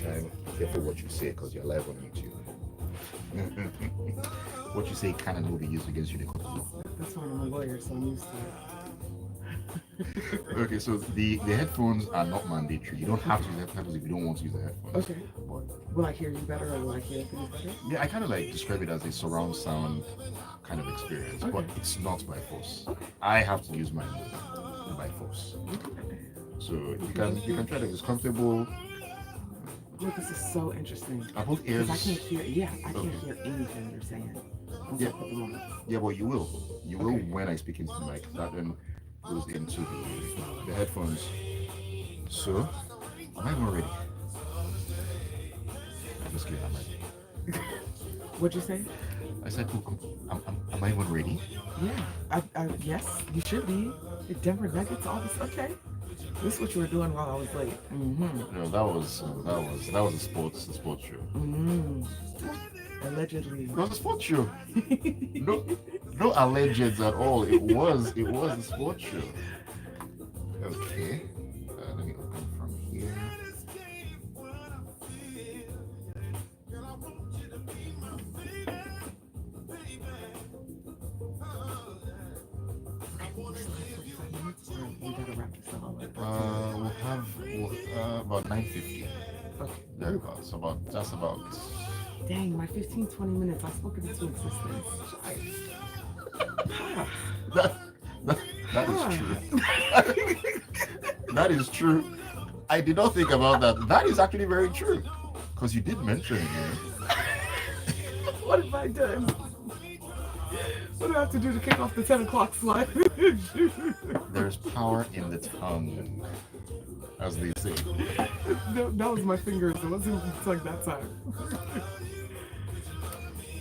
time. Be careful what you say because you're live on YouTube. What you say can and will be used against you in a court of law. That's fine. I'm a lawyer, so I'm used to it. Okay, so the headphones are not mandatory. You don't have to use headphones if you don't want to use the headphones. Okay. But Will I hear you better or will I hear things better? yeah, I kind of like describe it as a surround sound kind of experience, Okay. but it's not by force. Okay. I have to use mine by force. So you can try to it's comfortable. Oh, this is so interesting. Are both Because ears? I can't hear, yeah, I can't Okay. hear anything you're saying once Yeah, I put them on. yeah, well you will. You will Okay. when I speak into the mic. That then goes into the headphones. So am I even ready? I'm just kidding, I'm ready. What'd you say? I said, oh, am I even ready? Yeah. Yes, you should be. The Denver Nuggets, all this. Okay. This is what you were doing while I was late. Mm-hmm. No, that was a sports show. Mm-hmm. Allegedly. It was a sports show. No, no allegeds at all. It was a sports show. Okay. Let me open from here. We gotta wrap this up. We'll have about 9:50 Okay. thereabouts. About. Dang, my 15, 20 minutes. I spoke it into existence. That, that, that is true. That is true. I did not think about that. That is actually very true. Because you did mention it. What have I done? What do I have to do to kick off the 10 o'clock slide? There's power in the tongue, as they say. That was my fingers. It wasn't like that time.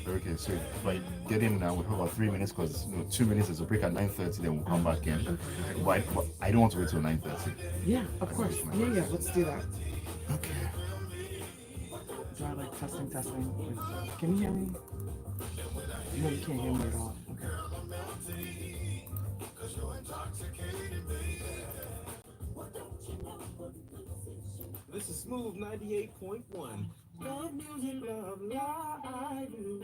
Okay, so if I get in now, we have about 3 minutes because 2 minutes is a break at 9:30. Then we'll come back in. Okay. But I don't want to wait till 9:30. Yeah, of course. Yeah, let's do that. Okay. Do I like testing? Can you hear me? No, you can't hear me at all. Okay. This is Smooth 98.1. Love music, love live.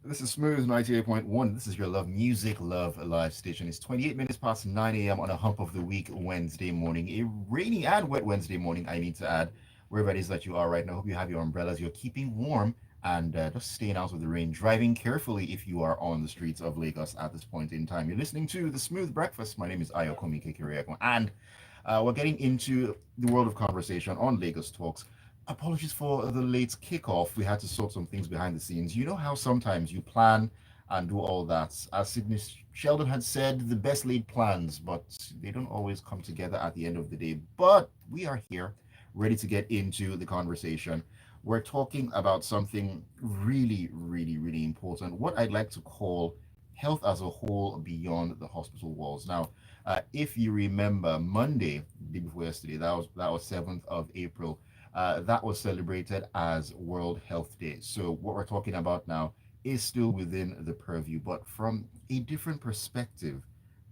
This is Smooth 98.1. This is your Love Music, Love Live station. It's 28 minutes past 9 a.m. on a hump of the week Wednesday morning. A rainy and wet Wednesday morning, I need to add, wherever it is that you are right now. Hope you have your umbrellas, you're keeping warm, and just staying out of the rain. Driving carefully if you are on the streets of Lagos at this point in time. You're listening to The Smooth Breakfast. My name is Ayokunmi, and we're getting into the world of conversation on Lagos Talks. Apologies for the late kickoff. We had to sort some things behind the scenes. You know how sometimes you plan and do all that. As Sidney Sheldon had said, the best laid plans, but they don't always come together at the end of the day. But we are here, ready to get into the conversation. We're talking about something really, really, really important. What I'd like to call health as a whole beyond the hospital walls. Now, if you remember, Monday, the day before yesterday, that was 7th of April. That was celebrated as World Health Day. So what we're talking about now is still within the purview, but from a different perspective,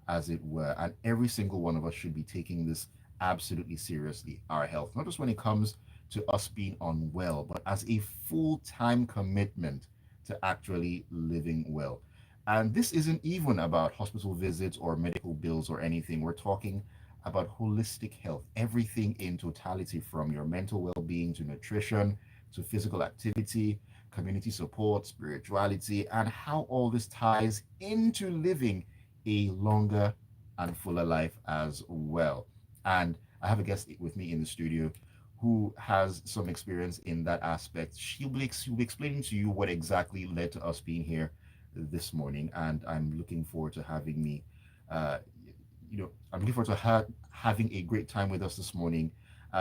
as it were. And every single one of us should be taking this absolutely seriously, our health, not just when it comes to us being unwell, but as a full-time commitment to actually living well. And this isn't even about hospital visits or medical bills or anything. We're talking about holistic health, everything in totality from your mental well being to nutrition to physical activity, community support, spirituality, and how all this ties into living a longer and fuller life as well. And I have a guest with me in the studio who has some experience in that aspect. She'll be explaining to you what exactly led to us being here this morning, and I'm looking forward to having me. Uh, I'm looking forward to her having a great time with us this morning.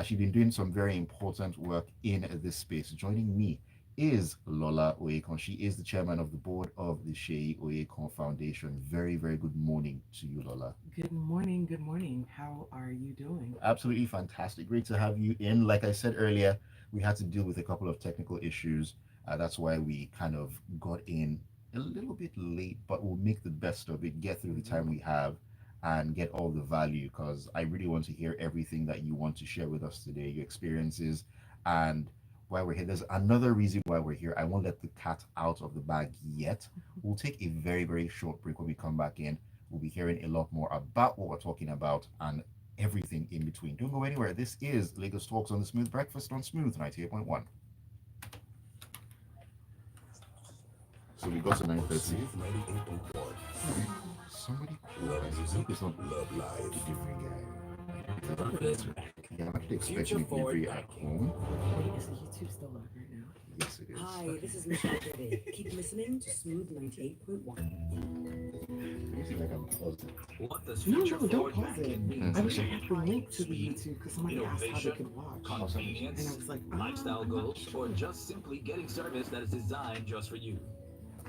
She's been doing some very important work in this space. Joining me is Lola Oyekan. She is the chairman of the board of the Sheyi Oyekan Foundation. Very, very good morning to you, Lola. Good morning. Good morning. How are you doing? Absolutely fantastic. Great to have you in. Like I said earlier, we had to deal with a couple of technical issues That's why we kind of got in a little bit late, but we'll make the best of it, get through the time we have, and get all the value because I really want to hear everything that you want to share with us today, your experiences, and why we're here. There's another reason why we're here. I won't let the cat out of the bag yet. We'll take a very, very short break. When we come back in, we'll be hearing a lot more about what we're talking about and everything in between. Don't go anywhere. This is Lagos Talks on the Smooth Breakfast on Smooth 98.1. So we got to 9:30. Somebody, I hope it's not the delivery guy. Yeah, I'm actually expecting a delivery at home. Wait, is the YouTube still live right now? Yes, it is. Hi, this is Michelle David. Keep listening to Smooth 98.1. Let me see if I can pause it. What does No, future no, don't forward pause banking it. mean I to wish I you? had the link to the Speed, YouTube because somebody asked how they could watch. convenience, And I was like, lifestyle I'm not goals, sure. or just simply getting service that is designed just for you.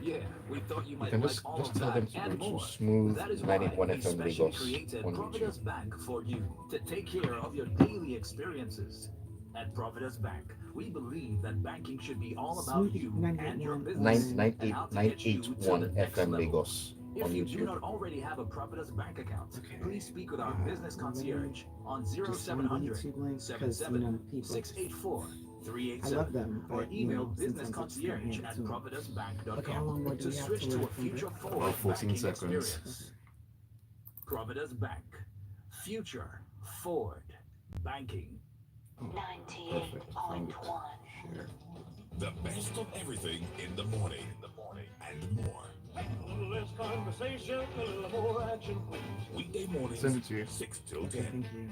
Yeah, we thought you You might can like just all just of tell that them to go and to more. Smooth That is why 91 we FM specially Lagos created on Providence YouTube. Bank for you to take care of your daily experiences. At Providence Bank, we believe that banking should be all about Smoothie you and your 98.1 business on. and how to get you to the 981 next FM level. Lagos on If you do YouTube. not already have a Providence Bank account, Okay. please speak with our business Let me concierge on just find the 0700 YouTube link because, 77 people, 684 I love 387 them, or but, email sometimes I just can't businessconcierge hand it at to them. Okay, how long providencebank.com more do to we have switch till to we're a future at 100? forward 14 banking seconds. experience. Providence Bank. Future forward banking. Oh, perfect. Found it. Share. The best of everything in the morning. And more. A little less conversation, a little more action, please. Weekday mornings, Send it to you. 6 till Okay, 10. thank you.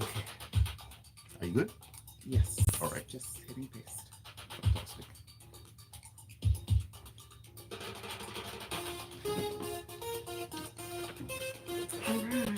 Okay. Are you good? Yes. All right. Just hitting paste. Fantastic. All right.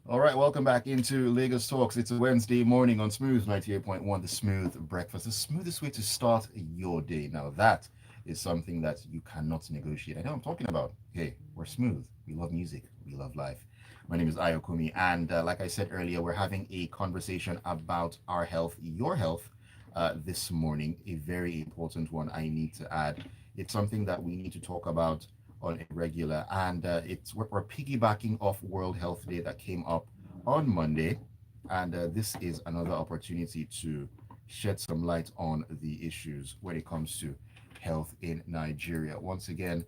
All right, welcome back into Lagos Talks. It's a Wednesday morning on Smooth 98.1, the smooth breakfast, the smoothest way to start your day. Now, that is something that you cannot negotiate. I know what I'm talking about. Hey, we're smooth. We love music. We love life. My name is Ayokunmi, and like I said earlier, we're having a conversation about our health, your health, this morning. A very important one, I need to add. It's something that we need to talk about on a regular, and we're piggybacking off World Health Day that came up on Monday, and this is another opportunity to shed some light on the issues when it comes to health in Nigeria. Once again,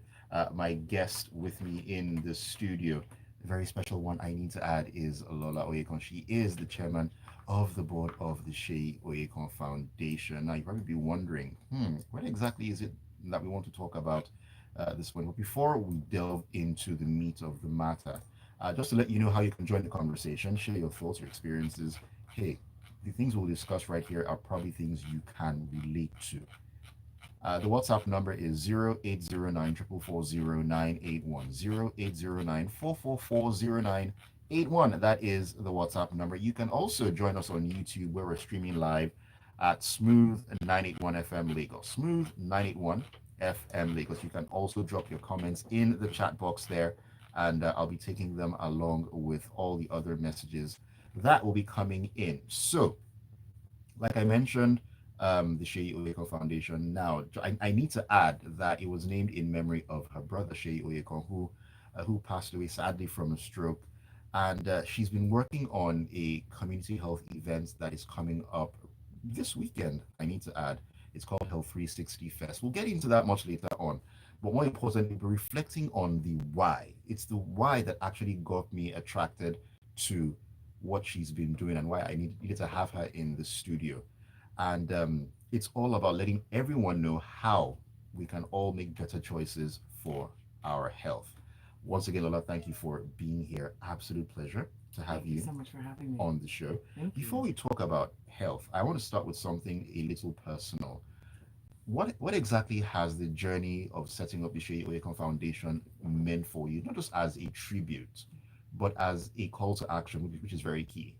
my guest with me in the studio, a very special one I need to add, is Lola Oyekan. She is the chairman of the board of the Shea Oyekan Foundation. Now, you probably be wondering, what exactly is it that we want to talk about this one? But before we delve into the meat of the matter, just to let you know how you can join the conversation, share your thoughts, your experiences. Hey, the things we'll discuss right here are probably things you can relate to. The WhatsApp number is 0809 That is the WhatsApp number. You can also join us on YouTube where we're streaming live at Smooth 981 FM Lagos. Smooth 981 FM Lagos. You can also drop your comments in the chat box there, and I'll be taking them along with all the other messages that will be coming in. So, like I mentioned, the Shei Oyeko Foundation. Now, I need to add that it was named in memory of her brother Shei Oyeko, who passed away sadly from a stroke, and she's been working on a community health event that is coming up this weekend. I need to add, it's called Health 360 Fest. We'll get into that much later on, but more importantly, we're reflecting on the why. It's the why that actually got me attracted to what she's been doing and why I needed to have her in the studio. And it's all about letting everyone know how we can all make better choices for our health. Once again, Lola, thank you for being here. Absolute pleasure to have Thank you you so much for having me. on the show. Thank Before you. we talk about health, I want to start with something a little personal. What exactly has the journey of setting up the Shea Oyekon Foundation meant for you? Not just as a tribute, but as a call to action, which is very key.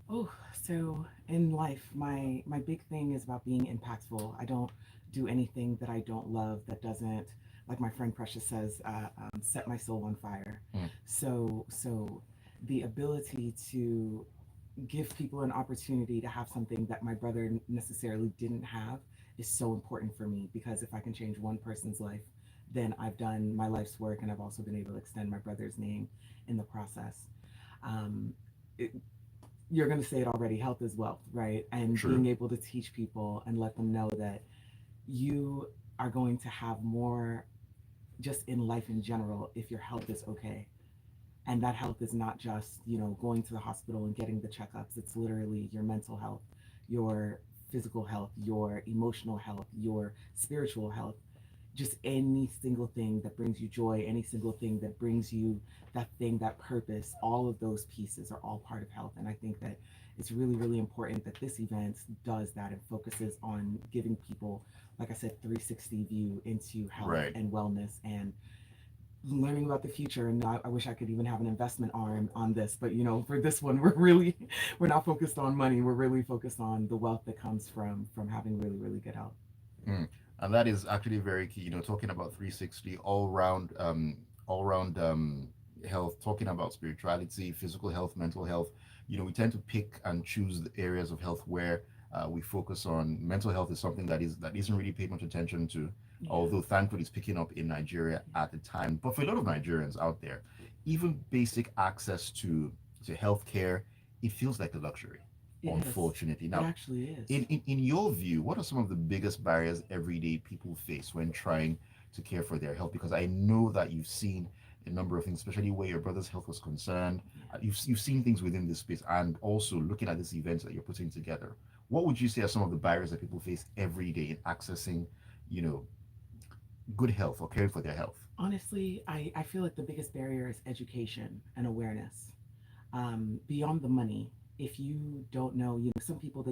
Oh, so in life, my big thing is about being impactful. I don't do anything that I don't love, that doesn't, like my friend Precious says, set my soul on fire. Mm. So the ability to give people an opportunity to have something that my brother necessarily didn't have is so important for me, because if I can change one person's life, then I've done my life's work, and I've also been able to extend my brother's name in the process. Um, it, you're going to say it already, health is wealth, right? And True. being able to teach people and let them know that you are going to have more just in life in general if your health is okay. And that health is not just, going to the hospital and getting the checkups. It's literally your mental health, your physical health, your emotional health, your spiritual health, just any single thing that brings you joy, any single thing that brings you that thing, that purpose. All of those pieces are all part of health. And I think that it's really, really important that this event does that and focuses on giving people, like I said, 360 view into health Right. and wellness, and learning about the future. And I wish I could even have an investment arm on this, but for this one, we're not focused on money. We're really focused on the wealth that comes from having really, really good health. Mm. And that is actually very key. Talking about 360, all round health, talking about spirituality, physical health, mental health. We tend to pick and choose the areas of health where we focus on. Mental health is something that isn't really paid much attention to, Yeah. although thankfully it's picking up in Nigeria at the time. But for a lot of Nigerians out there, even basic access to healthcare, it feels like a luxury, It is. unfortunately. It Now, actually is. in your view, what are some of the biggest barriers everyday people face when trying to care for their health? Because I know that you've seen a number of things, especially where your brother's health was concerned. Yeah. You've seen things within this space, and also looking at this event that you're putting together. What would you say are some of the barriers that people face every day in accessing, you know, good health or caring for their health? Honestly, I feel like the biggest barrier is education and awareness. Beyond the money, if you don't know, some people,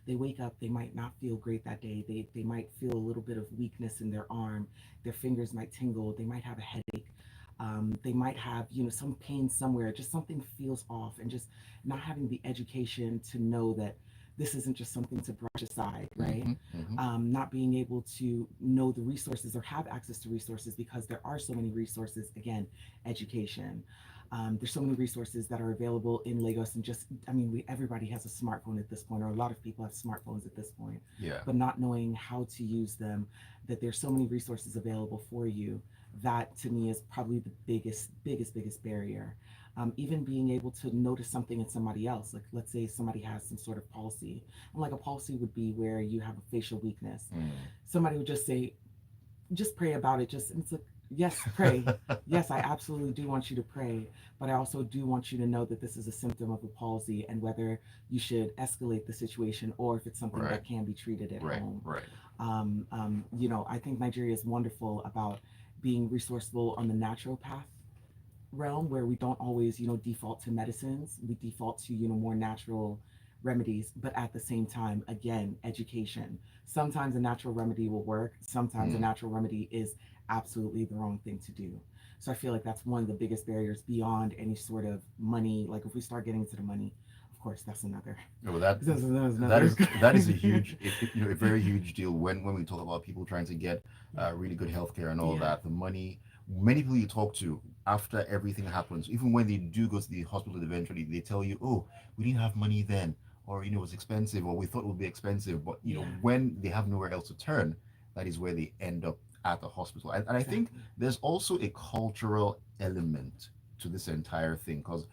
they wake up, they might not feel great that day. They might feel a little bit of weakness in their arm, their fingers might tingle, they might have a headache. They might have, some pain somewhere, just something feels off, and just not having the education to know that this isn't just something to brush aside, right? Mm-hmm, mm-hmm. Not being able to know the resources or have access to resources, because there are so many resources. Again, education. There's so many resources that are available in Lagos, and just, I mean, everybody has a smartphone at this point, or a lot of people have smartphones at this point, Yeah. but not knowing how to use them, that there's so many resources available for you. That to me is probably the biggest barrier. Even being able to notice something in somebody else, like let's say somebody has some sort of palsy, and like a palsy would be where you have a facial weakness. Mm. Somebody would just say, just pray about it. Just, and it's like, yes, pray. Yes, I absolutely do want you to pray, but I also do want you to know that this is a symptom of a palsy, and whether you should escalate the situation or if it's something Right, that can be treated at right, home. right. I think Nigeria is wonderful about being resourceful on the natural path realm, where we don't always, default to medicines. We default to, more natural remedies, but at the same time, again, education. Sometimes a natural remedy will work. Sometimes a Mm. natural remedy is absolutely the wrong thing to do. So I feel like that's one of the biggest barriers beyond any sort of money. Like if we start getting into the money, of course, that's another. No, that That's that another. is that is a huge, a very huge deal when we talk about people trying to get Yeah. really good healthcare and all Yeah. that. The money, many people you talk to after everything happens, even when they do go to the hospital eventually, they tell you, "Oh, we didn't have money then," or it was expensive, or we thought it would be expensive. But Yeah. when they have nowhere else to turn, that is where they end up at the hospital. And I think Exactly. there's also a cultural element to this entire thing, because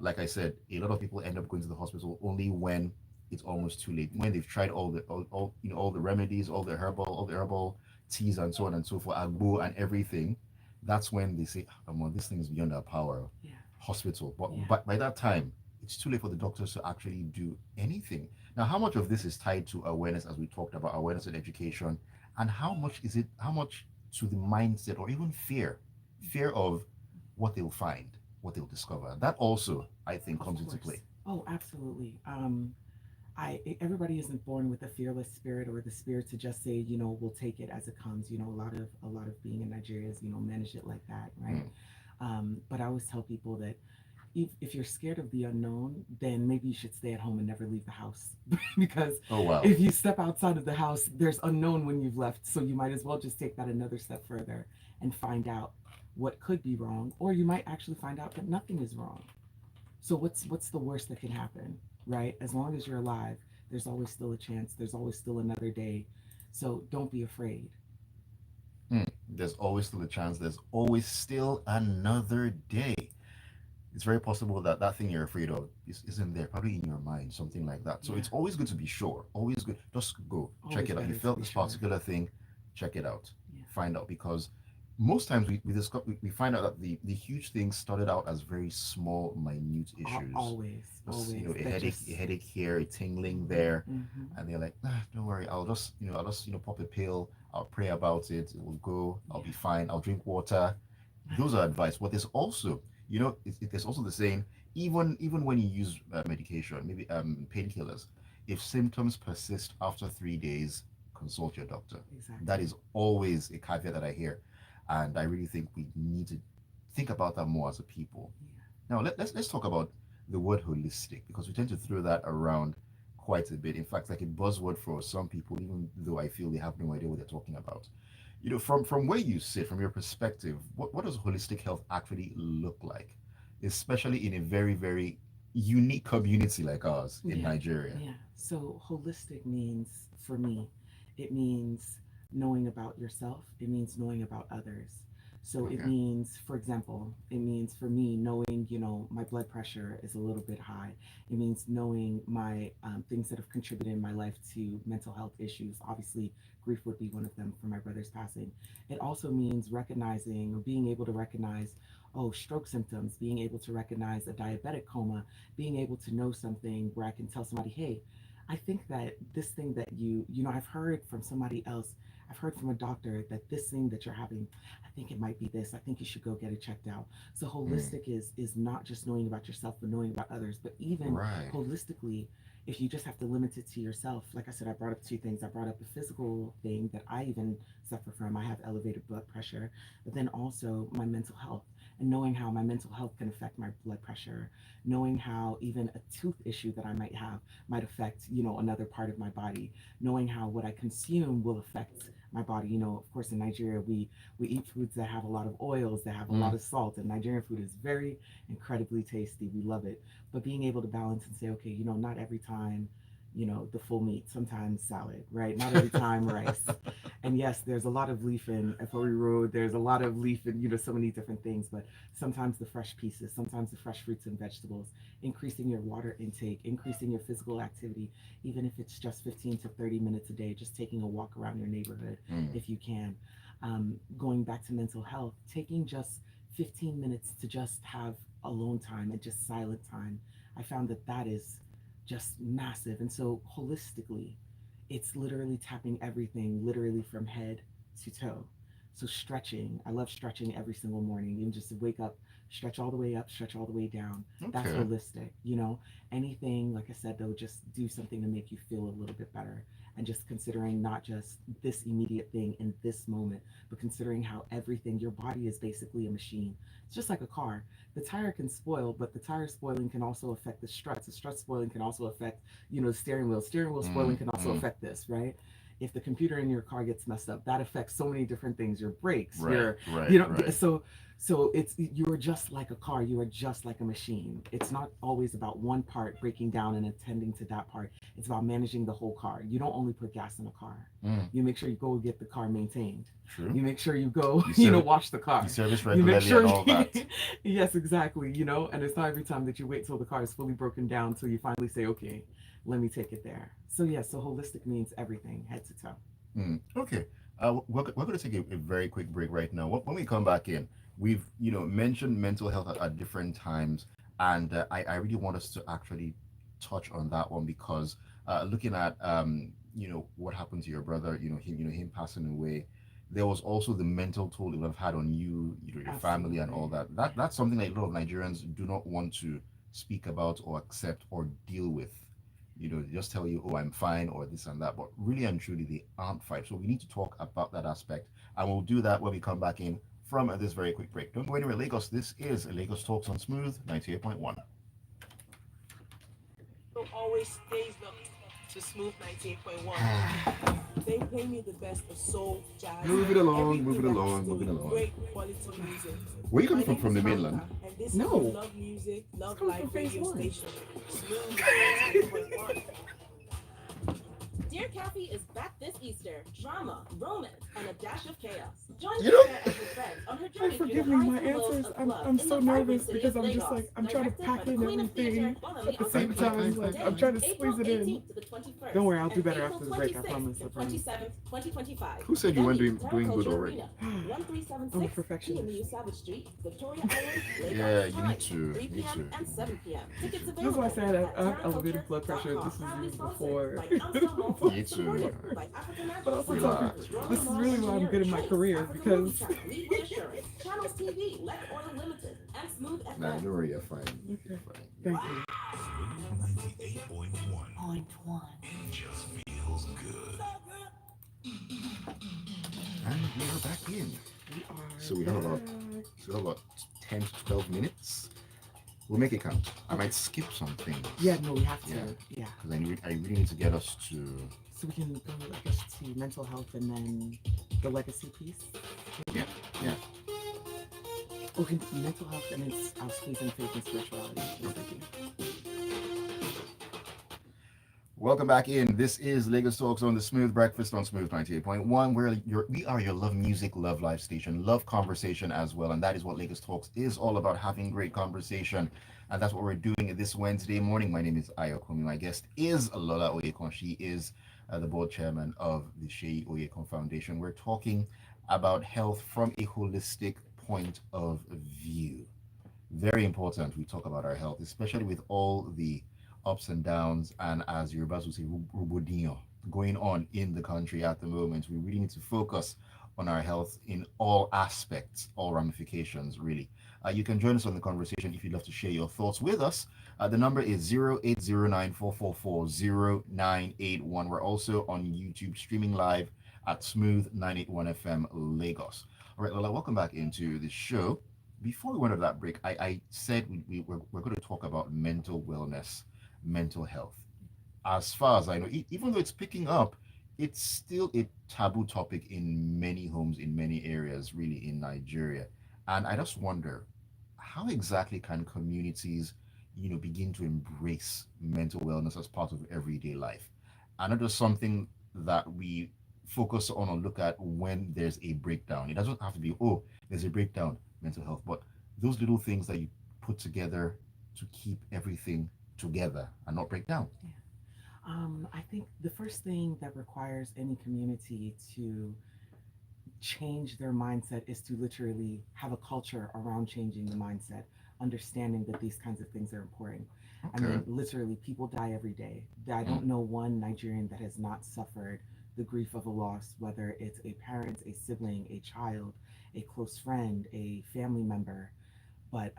like I said, a lot of people end up going to the hospital only when it's almost too late. When they've tried all the remedies, all the herbal teas and so on and so forth, agbo and everything. That's when they say, "Oh, well, this thing is beyond our power." Yeah. Hospital, but Yeah. by that time, it's too late for the doctors to actually do anything. Now, how much of this is tied to awareness, as we talked about awareness and education, and how much is it? How much to the mindset or even fear of what they'll find, what they'll discover. That also, I think, Of comes into course. play. Oh, absolutely. Everybody isn't born with a fearless spirit, or the spirit to just say, we'll take it as it comes. A lot of being in Nigeria is, manage it like that, right? Mm, But I always tell people that, if you're scared of the unknown, then maybe you should stay at home and never leave the house. Because Oh wow. if you step outside of the house, there's unknown when you've left. So you might as well just take that another step further and find out what could be wrong, or you might actually find out that nothing is wrong. So what's the worst that can happen, right? As long as you're alive, there's always still a chance. There's always still another day. So don't be afraid. There's always still a chance. There's always still another day. It's very possible that that thing you're afraid of isn't there, probably in your mind, something like that. So Yeah. it's always good to be sure. Always good. Just go check Always it out. You better to felt be this sure. particular thing, check it out, Yeah. find out, because most times we discover we find out that the huge things started out as very small, minute issues. Always, Just always. a That headache, just. here, a tingling Hmm. there, Hmm. and they're like, don't worry, I'll just pop a pill. I'll pray about it. It will go. I'll be Yeah. fine. I'll drink water. Those are advice. But there's also, there's also the saying, even when you use medication, maybe painkillers, if symptoms persist after 3 days, consult your doctor. That Exactly. is always a caveat that I hear, and I really think we need to think about that more as a people. Yeah. Now let's talk about the word holistic, because we tend to throw that around quite a bit. In fact, like a buzzword for some people, even though I feel they have no idea what they're talking about. From where you sit, from your perspective, what does holistic health actually look like, especially in a very, very unique community like ours in Yeah. Nigeria? Yeah. So holistic means, for me, it means knowing about yourself. It means knowing about others. So it Okay. means, for example, it means for me knowing, my blood pressure is a little bit high. It means knowing my things that have contributed in my life to mental health issues. Obviously, grief would be one of them for my brother's passing. It also means recognizing or being able to recognize, oh, stroke symptoms, being able to recognize a diabetic coma, being able to know something where I can tell somebody, hey, I think that this thing that I've heard from somebody else, I've heard from a doctor that this thing that you're having, I think it might be this. I think you should go get it checked out. So Mm, holistic is not just knowing about yourself, but knowing about others. But even right. holistically, if you just have to limit it to yourself, like I said, I brought up two things. I brought up a physical thing that I even suffer from. I have elevated blood pressure, but then also my mental health, and knowing how my mental health can affect my blood pressure, knowing how even a tooth issue that I might have might affect, another part of my body, knowing how what I consume will affect my body. Of course, in Nigeria, we eat foods that have a lot of oils, that have a lot Mm, of salt, and Nigerian food is very incredibly tasty. We love it. But being able to balance and say, okay, not every time, the full meat, sometimes salad, right? Not every time rice. And yes, there's a lot of leaf in FOE Road. There's a lot of leaf in, so many different things, but sometimes the fresh pieces, sometimes the fresh fruits and vegetables, increasing your water intake, increasing your physical activity, even if it's just 15 to 30 minutes a day, just taking a walk around your neighborhood mm, if you can. Going back to mental health, taking just 15 minutes to just have alone time and just silent time. I found that that is just massive. And so, holistically, it's literally tapping everything, literally from head to toe. So, stretching, I love stretching every single morning. Even just to wake up, stretch all the way up, stretch all the way down. That's okay. holistic. Anything, like I said, though, just do something to make you feel a little bit better. And just considering not just this immediate thing in this moment, but considering how everything, your body is basically a machine. It's just like a car. The tire can spoil, but the tire spoiling can also affect the struts. The strut spoiling can also affect, the steering wheel. Steering wheel spoiling Mm, can also mm, affect this, right? If the computer in your car gets messed up, that affects so many different things. Your brakes, right, your, right, right. so you're just like a car. You are just like a machine. It's not always about one part breaking down and attending to that part. It's about managing the whole car. You don't only put gas in a car. Mm, You make sure you go get the car maintained. true. You make sure you go, You serve it, wash the you car. service You make regularly and sure, all that. yes, exactly. And it's not every time that you wait till the car is fully broken down till you finally say, okay, let me take it there. So, yeah, so holistic means everything, head to toe. Mm, okay. We're going to take a very quick break right now. When we come back in, we've mentioned mental health at different times, and I really want us to actually touch on that one, because looking at what happened to your brother, him passing away, there was also the mental toll it would have had on you, your family and all Absolutely. that. Yeah. That's something that a lot of Nigerians do not want to speak about or accept or deal with. They just tell you, oh, I'm fine, or this and that, but really and truly they aren't fine. So we need to talk about that aspect, and we'll do that when we come back in from this very quick break. Don't go anywhere, Lagos. This is Lagos Talks on Smooth 98.1. Always stays up to Smooth 98.1. They play me the best of soul, jazz, Move it along, move everything it that has along, to do moving with along. great quality music. Where you My coming from? name From is the Malika, mainland? and this No. is Love Music, Love coming Life from phase radio one. station. Smooth 98.1. Dear Kathy is back this Easter. Drama, romance, and a dash of chaos. Join You know, Sarah and her friends on her journey through Forgive the me, highs my and lows answers. of I'm love I'm in so the vibrant nervous city because of I'm just Lagos. like I'm trying to Directed pack by the in Queen of Theatre, everything Bonami at the same Osei. time. Like I'm trying to April squeeze it in. 18th to the 21st. Don't worry, I'll do and better April after the break. I 26th promise. I to promise. 27th, 2025. who said you weren't Venue, doing Terra good Culture already? Arena, I'm a 1376 perfectionist. PMU Savage Street, Victoria Island, Lagos. Yeah, you Time, need to. 3 Need p.m. to. and 7 p.m. Tickets That's available why I said at I have elevated blood pressure. terraculture.com. This is Proudly even sponsored before. by Amstel Malta, Me too. supported by African But also National Relax. talking. This is really why I'm good in my career because. Lead with Assurance, Channels TV, Let Oil Limited, and Smooth FM. Nah, don't worry, you're fine. You're fine. Thank you. 98.1. Point one. It just feels good. And we are back in. We are So we have about back. 10 to 12 minutes. We'll make it count. I might skip some things. Yeah, no, we have to. Yeah. Yeah. Because I really need to get us to. So we can go, I guess, to mental health and then the legacy piece. Yeah, yeah. Okay, mental health and then I'll squeeze in faith and spirituality. Yes, I do. Welcome back in. This is Lagos Talks on the Smooth Breakfast on Smooth 98.1, where we are your love music, love life station, love conversation as well. And that is what Lagos Talks is all about, having great conversation. And that's what we're doing this Wednesday morning. My name is Ayokunmi. My guest is Lola Oyekan. She is the board chairman of the Sheyi Oyekan Foundation. We're talking about health from a holistic point of view. Very important we talk about our health, especially with all the ups and downs, and as Yorubas would say, rubodinho going on in the country at the moment. We really need to focus on our health in all aspects, all ramifications, really. You can join us on the conversation if you'd love to share your thoughts with us. The number is 0809-444-0981. We're also on YouTube streaming live at Smooth 981 FM Lagos. All right, Lola, welcome back into the show. Before we went to that break, I said we're going to talk about mental wellness, mental health. As far as I know, even though it's picking up, it's still a taboo topic in many homes, in many areas, really in Nigeria. And I just wonder, how exactly can communities, begin to embrace mental wellness as part of everyday life? And not just something that we focus on or look at when there's a breakdown. It doesn't have to be, oh, there's a breakdown, mental health, but those little things that you put together to keep everything together and not break down. Yeah. I think the first thing that requires any community to change their mindset is to literally have a culture around changing the mindset, understanding that these kinds of things are important. I mean, literally, people die every day. I don't know one Nigerian that has not suffered the grief of a loss, whether it's a parent, a sibling, a child, a close friend, a family member. But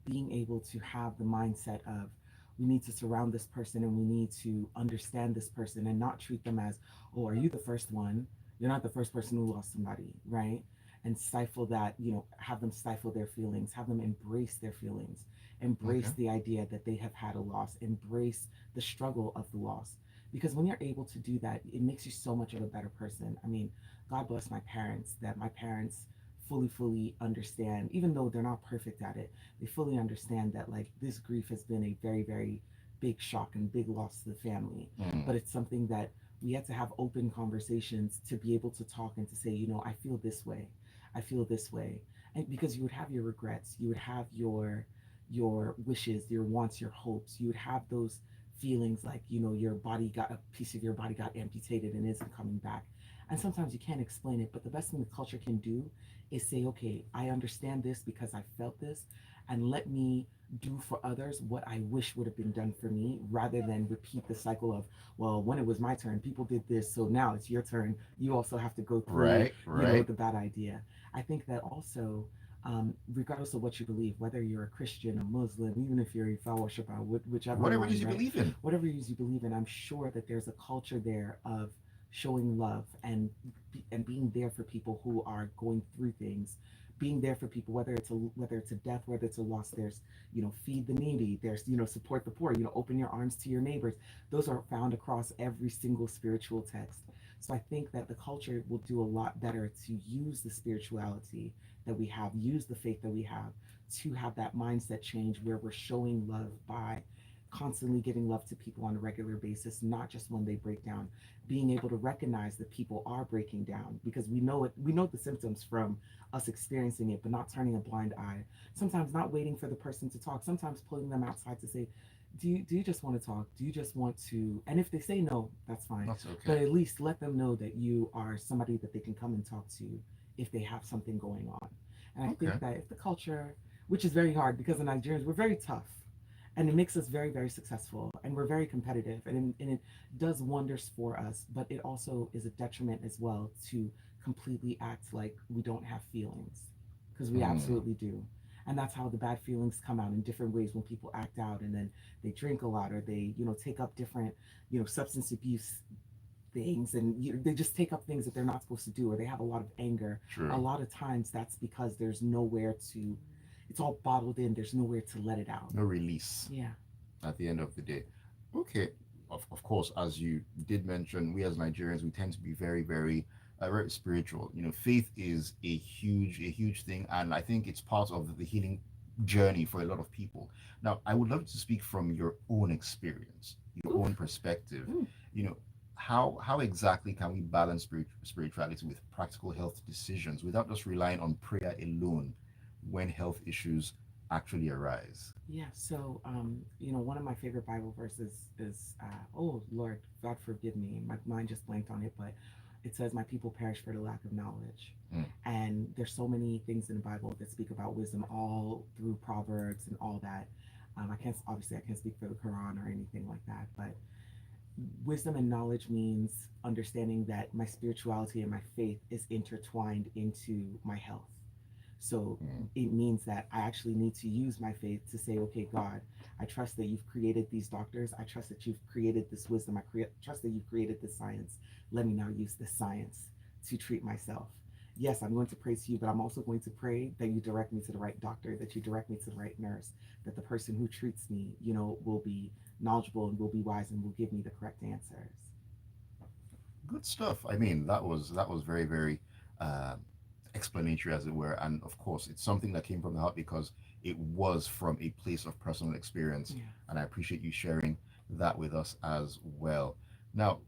being able to have the mindset of we need to surround this person and we need to understand this person and not treat them as, oh, are you the first one? You're not the first person who lost somebody, right? And stifle that, have them stifle their feelings, have them embrace their feelings, embrace the idea that they have had a loss, embrace the struggle of the loss. Because when you're able to do that, it makes you so much of a better person. I mean, God bless my parents, that my parents fully understand, even though they're not perfect at it, they fully understand that like this grief has been a very big shock and big loss to the family. But it's something that we had to have open conversations to be able to talk and to say, I feel this way, I feel this way. And because you would have your regrets, you would have your wishes, your wants, your hopes, you would have those feelings like, your body got a piece of your body got amputated and isn't coming back. And sometimes you can't explain it, but the best thing the culture can do is say, okay, I understand this because I felt this, and let me do for others what I wish would have been done for me, rather than repeat the cycle of, well, when it was my turn, people did this, so now it's your turn. You also have to go through, the bad idea. I think that also, regardless of what you believe, whether you're a Christian, a Muslim, even if you're a Ifa worshiper, whichever Whatever one, it is you right? believe in. Whatever it is you believe in, I'm sure that there's a culture there of showing love and being there for people who are going through things, being there for people, whether it's a death, whether it's a loss. There's, feed the needy. There's, support the poor. Open your arms to your neighbors. Those are found across every single spiritual text. So I think that the culture will do a lot better to use the spirituality that we have, use the faith that we have, to have that mindset change where we're showing love by constantly giving love to people on a regular basis, not just when they break down, being able to recognize that people are breaking down, because we know the symptoms from us experiencing it, but not turning a blind eye. Sometimes not waiting for the person to talk, sometimes pulling them outside to say, do you just want to talk? Do you just want to? And if they say no, that's fine. That's But okay. at least let them know that you are somebody that they can come and talk to if they have something going on. And I Okay. think that if the culture, which is very hard because the Nigerians, we're very tough, and it makes us very, very successful, and we're very competitive, and it does wonders for us, but it also is a detriment as well to completely act like we don't have feelings, because we Mm, absolutely do. And that's how the bad feelings come out in different ways when people act out, and then they drink a lot, or they, take up different, substance abuse things, and they just take up things that they're not supposed to do, or they have a lot of anger. A true. lot of times that's because there's nowhere to, it's all bottled in, there's nowhere to let it out. No release Yeah. at the end of the day. Okay. Of course, as you did mention, we as Nigerians, we tend to be very, very, very spiritual. Faith is a huge thing, and I think it's part of the healing journey for a lot of people. Now, I would love to speak from your own experience, your Oof. own perspective. Ooh. You know, how exactly can we balance spirituality with practical health decisions without just relying on prayer alone when health issues actually arise? Yeah. So, one of my favorite Bible verses is, oh Lord, God forgive me, my mind just blanked on it, but it says, "My people perish for the lack of knowledge." Mm, And there's so many things in the Bible that speak about wisdom, all through Proverbs and all that. I can't speak for the Quran or anything like that, but wisdom and knowledge means understanding that my spirituality and my faith is intertwined into my health. So mm, it means that I actually need to use my faith to say, okay, God, I trust that you've created these doctors. I trust that you've created this wisdom. Trust that you've created this science. Let me now use this science to treat myself. Yes, I'm going to pray to you, but I'm also going to pray that you direct me to the right doctor, that you direct me to the right nurse, that the person who treats me, will be knowledgeable and will be wise and will give me the correct answers. good stuff. I mean, that was very, very uh, explanatory, as it were, and of course, it's something that came from the heart because it was from a place of personal experience, Yeah. and I appreciate you sharing that with us as well. Now,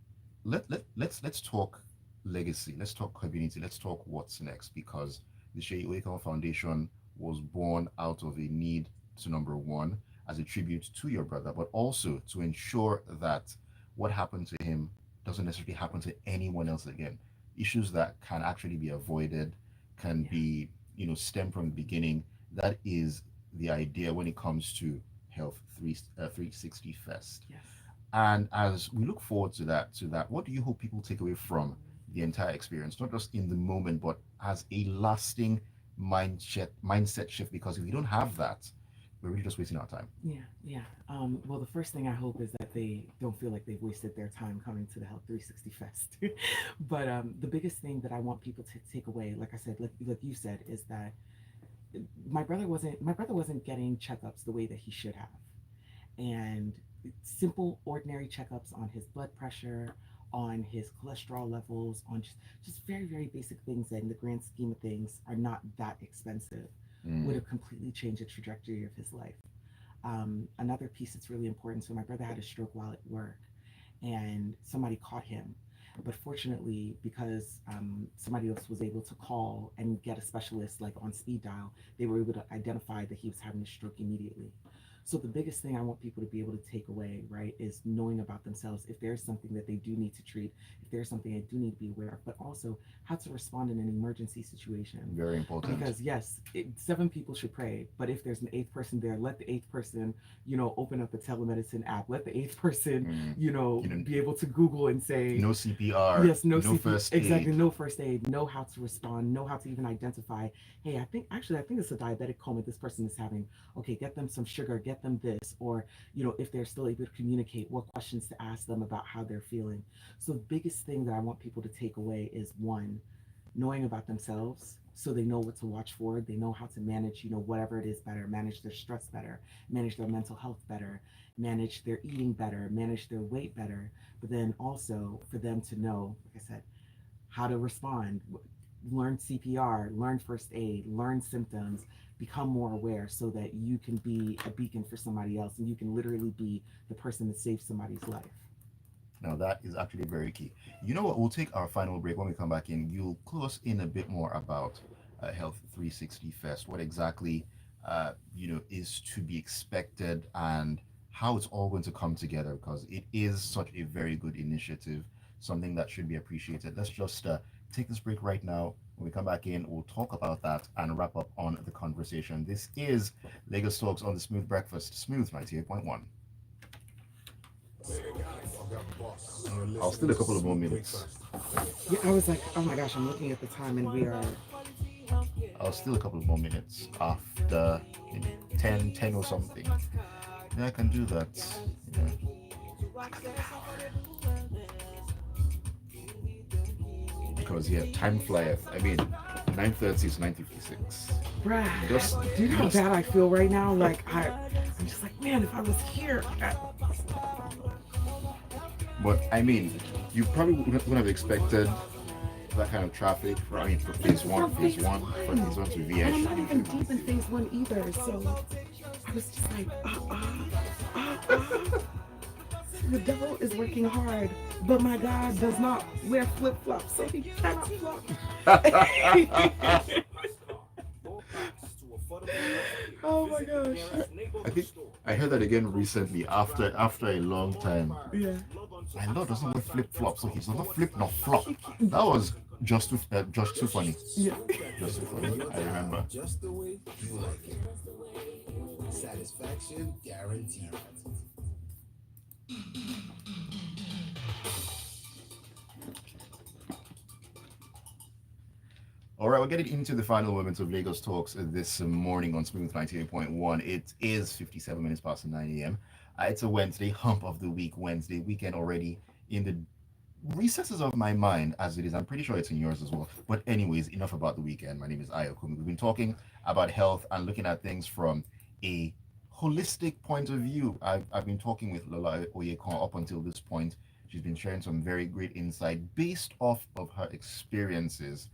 let's talk legacy. Let's talk community. Let's talk what's next, because the Shea Oyekan Foundation was born out of a need to, number one, as a tribute to your brother, but also to ensure that what happened to him doesn't necessarily happen to anyone else again. Issues that can actually be avoided, can Yeah. be, stem from the beginning. That is the idea when it comes to Health 360 Fest. Yes. And as we look forward to that, what do you hope people take away from the entire experience, not just in the moment, but as a lasting mindset shift? Because if we don't have that, we're really just wasting our time. Yeah, yeah. Well, the first thing I hope is that they don't feel like they've wasted their time coming to the Health 360 Fest. But the biggest thing that I want people to take away, like I said, like you said, is that my brother wasn't getting checkups the way that he should have, and simple, ordinary checkups on his blood pressure, on his cholesterol levels, on just very, very basic things that, in the grand scheme of things, are not that expensive, would Mm, have completely changed the trajectory of his life. Another piece that's really important. So my brother had a stroke while at work, and somebody caught him. But fortunately, because somebody else was able to call and get a specialist like on speed dial, they were able to identify that he was having a stroke immediately. So the biggest thing I want people to be able to take away, right, is knowing about themselves. If there's something that they do need to treat, if there's something they do need to be aware of, but also how to respond in an emergency situation. very important. Because yes, seven people should pray, but if there's an eighth person there, let the eighth person, open up a telemedicine app. Let the eighth person, Mm, you know, be able to Google and say, no CPR, yes, no no CP, first exactly, aid. no first aid, know how to respond, know how to even identify. Hey, I think it's a diabetic coma this person is having. Okay, get them some sugar, get get them this, or if they're still able to communicate, what questions to ask them about how they're feeling. So the biggest thing that I want people to take away is, one, knowing about themselves, so they know what to watch for, they know how to manage, whatever it is better, manage their stress better, manage their mental health better, manage their eating better, manage their weight better. But then also for them to know, like I said, how to respond, learn CPR, learn first aid, learn symptoms, become more aware, so that you can be a beacon for somebody else, and you can literally be the person that saves somebody's life. Now that is actually very key. You know what? We'll take our final break. When we come back in, you'll clue us in a bit more about Health 360 Fest. What exactly is to be expected, and how it's all going to come together, because it is such a very good initiative, something that should be appreciated. Let's just take this break right now. When we come back in, we'll talk about that and wrap up on the conversation. This is Lagos Talks on the Smooth Breakfast, Smooth 98.1. I'll still a couple of more minutes. Yeah, I was like, oh my gosh, I'm looking at the time, and we are. I'll still a couple of more minutes after 10 or something. Yeah, I can do that. Yeah. Because yeah, time flieth. I mean, 9:30 is 9:56. Bruh, Just, do you know how just. bad I feel right now? Like, I'm just like, man, if I was here. But I mean, you probably wouldn't have expected that kind of traffic for phase one, from phase one to VI. And I'm not even deep in phase one either, so I was just like, The devil is working hard, but my God does not wear flip flops, so he cannot flop. Oh my gosh. I think I heard that again recently after a long time. Yeah. My lord doesn't wear flip flops, so he's not flip nor flop. That was just too funny. Yeah. Just too funny. I remember. Just the way you like it. Satisfaction guaranteed. All right, we're getting into the final moments of Lagos Talks this morning on Smooth 98.1. It is 57 minutes past 9 a.m. It's a Wednesday, hump of the week, Wednesday, weekend already in the recesses of my mind as it is. I'm pretty sure it's in yours as well. But anyways, enough about the weekend. My name is Ayokunmi. We've been talking about health and looking at things from a holistic point of view. I've been talking with Lola Oyekan up until this point. She's been sharing some very great insight based off of her experiences.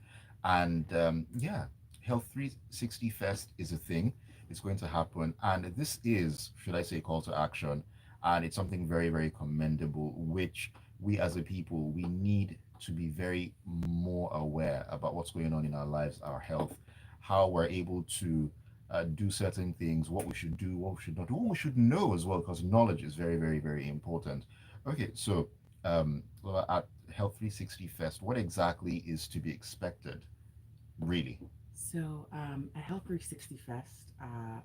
And yeah, Health 360 Fest is a thing. It's going to happen. And this is, should I say, call to action. And it's something very, very commendable, which we as a people, we need to be very more aware about what's going on in our lives, our health, how we're able to do certain things, what we should do, what we should not do, what we should know as well, because knowledge is very, very, very important. Okay, so well, at Health 360 Fest, what exactly is to be expected, really? So at Health 360 Fest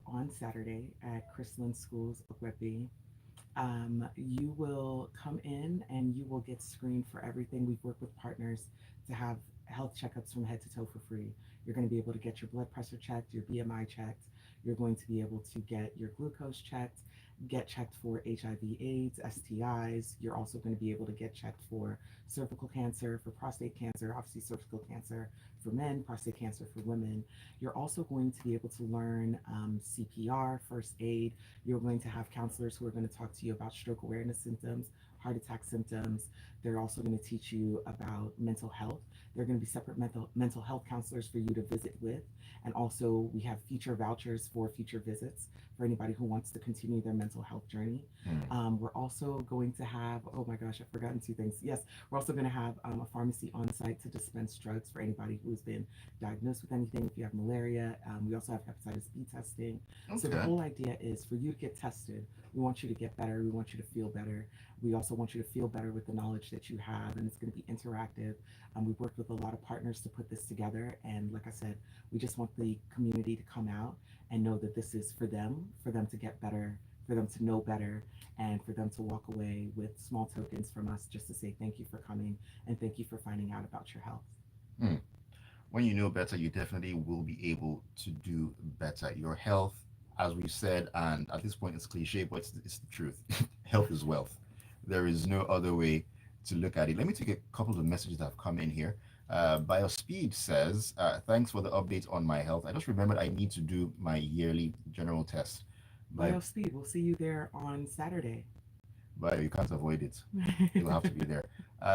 on Saturday at Chrisland Schools, Okwebe, you will come in and you will get screened for everything. We've worked with partners to have health checkups from head to toe for free. You're going to be able to get your blood pressure checked, your BMI checked. You're going to be able to get your glucose checked, get checked for HIV/AIDS, STIs. You're also going to be able to get checked for cervical cancer, for prostate cancer, obviously cervical cancer for men, prostate cancer for women. You're also going to be able to learn CPR, first aid. You're going to have counselors who are going to talk to you about stroke awareness symptoms, heart attack symptoms. They're also going to teach you about mental health. There are going to be separate mental health counselors for you to visit with. And also we have future vouchers for future visits for anybody who wants to continue their mental health journey. We're also going to have, oh my gosh, I've forgotten two things. Yes, we're also going to have a pharmacy on site to dispense drugs for anybody who's been diagnosed with anything. If you have malaria, we also have hepatitis B testing. Okay. So the whole idea is for you to get tested. We want you to get better. We want you to feel better. We also want you to feel better with the knowledge that you have, and it's going to be interactive. We've worked with a lot of partners to put this together, and like I said, we just want the community to come out and know that this is for them to get better, for them to know better, and for them to walk away with small tokens from us just to say thank you for coming and thank you for finding out about your health. When you know better, you definitely will be able to do better. Your health as we said, and at this point it's cliche, but it's the truth. Health is wealth. There is no other way to look at it. Let me take a couple of messages that have come in here. BioSpeed says, thanks for the update on my health. I just remembered I need to do my yearly general test. By, Bio Speed, we'll see you there on Saturday. but you can't avoid it. You'll have to be there.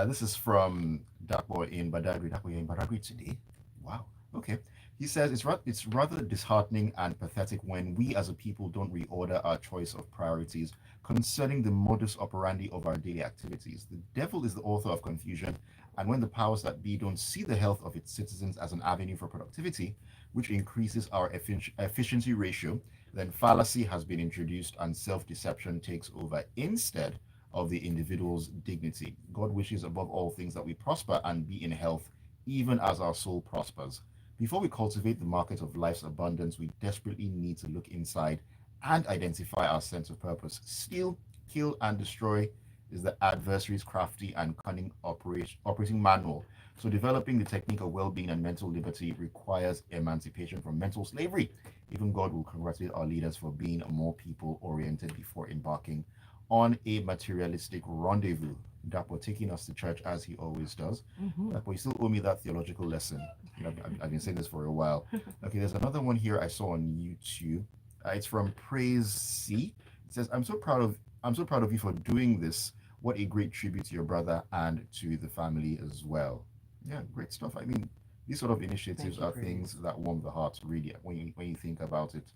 This is from Dakbo in Badagry. Dakbo, you're in Badagry today? Wow. Okay. He says it's rather disheartening and pathetic when we as a people don't reorder our choice of priorities concerning the modus operandi of our daily activities. The devil is the author of confusion, and when the powers that be don't see the health of its citizens as an avenue for productivity, which increases our efficiency ratio, then fallacy has been introduced and self deception takes over instead of the individual's dignity. God wishes above all things that we prosper and be in health, even as our soul prospers. Before we cultivate the market of life's abundance, we desperately need to look inside and identify our sense of purpose. Steal, kill, and destroy is the adversary's crafty and cunning operating manual. So, developing the technique of well being and mental liberty requires emancipation from mental slavery. Even God will congratulate our leaders for being more people oriented before embarking on a materialistic rendezvous. Dapo taking us to church as he always does. Mm-hmm. Dapo, you still owe me that theological lesson. You know, I've been saying this for a while. Okay, there's another one here I saw on YouTube. It's from Praise C. It says, I'm so proud of you for doing this. What a great tribute to your brother and to the family as well. Yeah, great stuff. I mean, these sort of initiatives Thank you, are Praise. things that warm the heart, really, when you think about it.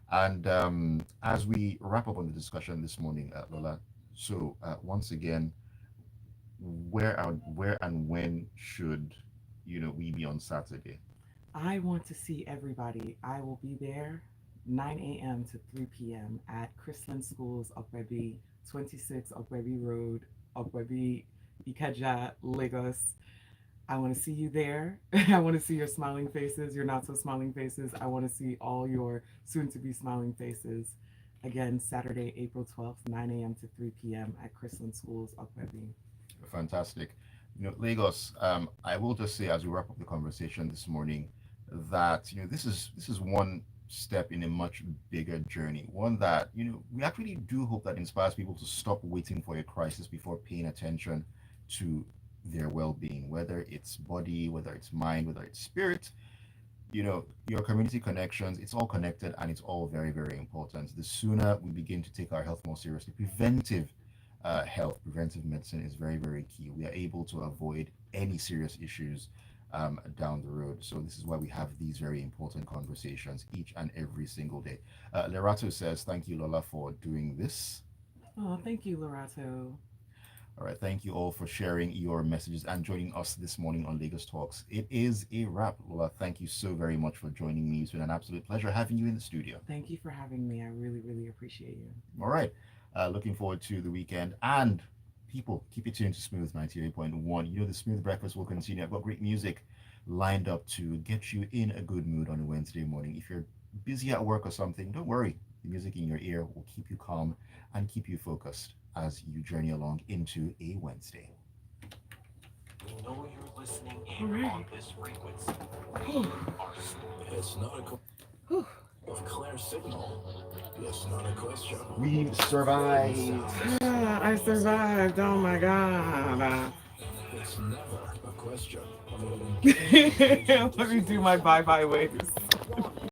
And as we wrap up on the discussion this morning, Lola, so once again, where and when should we be on Saturday? I want to see everybody. I will be there 9 a.m. to 3 p.m. at Chrisland Schools, Okwebi, 26 Okwebi Road, Okwebi, Ikeja, Lagos. I want to see you there. I want to see your smiling faces, your not so smiling faces. I want to see all your soon to be smiling faces. Again, Saturday, April 12th, 9 a.m. to 3 p.m. at Chrisland Schools, Okwebi. Fantastic. Lagos. I will just say as we wrap up the conversation this morning that this is one step in a much bigger journey. One that we actually do hope that inspires people to stop waiting for a crisis before paying attention to their well-being, whether it's body, whether it's mind, whether it's spirit. Your community connections, it's all connected and it's all very, very important. The sooner we begin to take our health more seriously, preventive medicine is very, very key. We are able to avoid any serious issues down the road. So this is why we have these very important conversations each and every single day. Lerato says, thank you, Lola, for doing this. Oh, thank you, Lorato. All right, thank you all for sharing your messages and joining us this morning on Lagos Talks. It is a wrap, Lola. Thank you so very much for joining me. It's been an absolute pleasure having you in the studio. Thank you for having me. I really, really appreciate you. All right, looking forward to the weekend. And people, keep it tuned to Smooth 98.1. The Smooth Breakfast will continue. I've got great music lined up to get you in a good mood on a Wednesday morning. If you're busy at work or something, don't worry. The music in your ear will keep you calm and keep you focused as you journey along into a Wednesday. We know you're listening All in right. on this frequency. We are It's not a Whew. of clear signal. It's not a question. We survived. I survived. Oh my God. It's never a question. Let me do my bye bye waves.